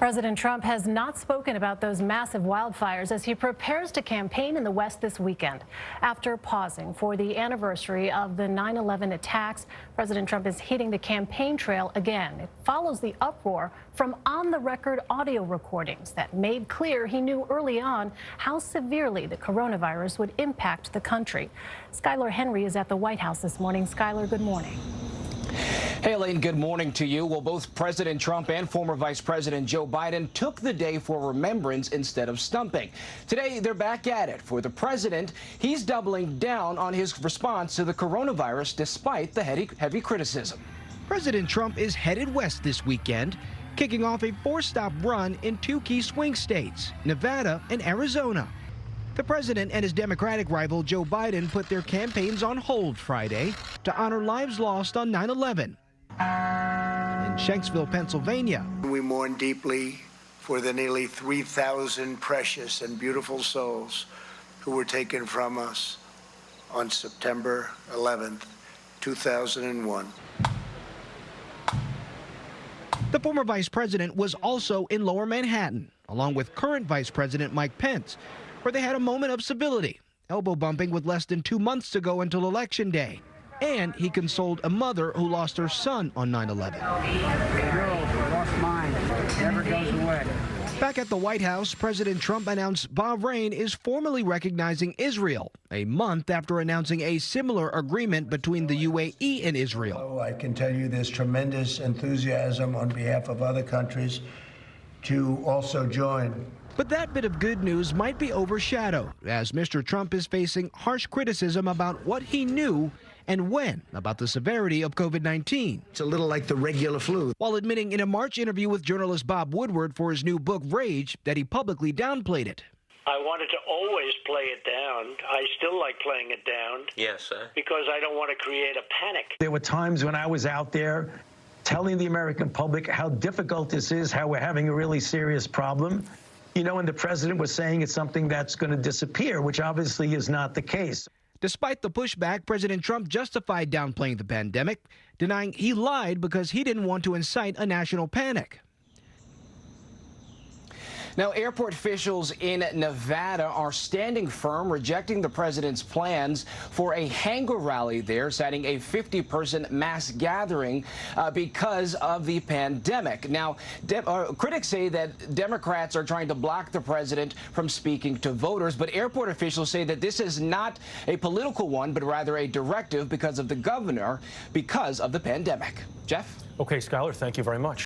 President Trump has not spoken about those massive wildfires as he prepares to campaign in the West this weekend. After pausing for the anniversary of the 9/11 attacks, President Trump is hitting the campaign trail again. It follows the uproar from on-the-record audio recordings that made clear he knew early on how severely the coronavirus would impact the country. Skyler Henry is at the White House this morning. Skyler, good morning. Hey, Elaine, good morning to you. Well, both President Trump and former Vice President Joe Biden took the day for remembrance instead of stumping. Today, they're back at it. For the president, he's doubling down on his response to the coronavirus despite the heavy criticism. President Trump is headed west this weekend, kicking off a four-stop run in two key swing states, Nevada and Arizona. The president and his Democratic rival Joe Biden put their campaigns on hold Friday to honor lives lost on 9/11. In Shanksville, Pennsylvania, we mourn deeply for the nearly 3,000 precious and beautiful souls who were taken from us on September 11th, 2001. The former vice president was also in Lower Manhattan, along with current Vice President Mike Pence, where they had a moment of civility, elbow bumping with less than 2 months to go until Election Day. And he consoled a mother who lost her son on 9/11. Lost mine. Never goes away. Back at the White House, President Trump announced Bahrain is formally recognizing Israel, a month after announcing a similar agreement between the UAE and Israel. I can tell you there's tremendous enthusiasm on behalf of other countries to also join. But that bit of good news might be overshadowed as Mr. Trump is facing harsh criticism about what he knew and when about the severity of COVID-19. It's a little like the regular flu. While admitting in a March interview with journalist Bob Woodward for his new book, Rage, that he publicly downplayed it. I wanted to always play it down. I still like playing it down. Yes, sir. Because I don't want to create a panic. There were times when I was out there telling the American public how difficult this is, how we're having a really serious problem. You know, and the president was saying it's something that's going to disappear, which obviously is not the case. Despite the pushback, President Trump justified downplaying the pandemic, denying he lied because he didn't want to incite a national panic. Now, airport officials in Nevada are standing firm, rejecting the president's plans for a hangar rally there, citing a 50-person mass gathering because of the pandemic. Now, critics say that Democrats are trying to block the president from speaking to voters, but airport officials say that this is not a political one, but rather a directive because of the governor, because of the pandemic. Jeff? Okay, Skyler, thank you very much.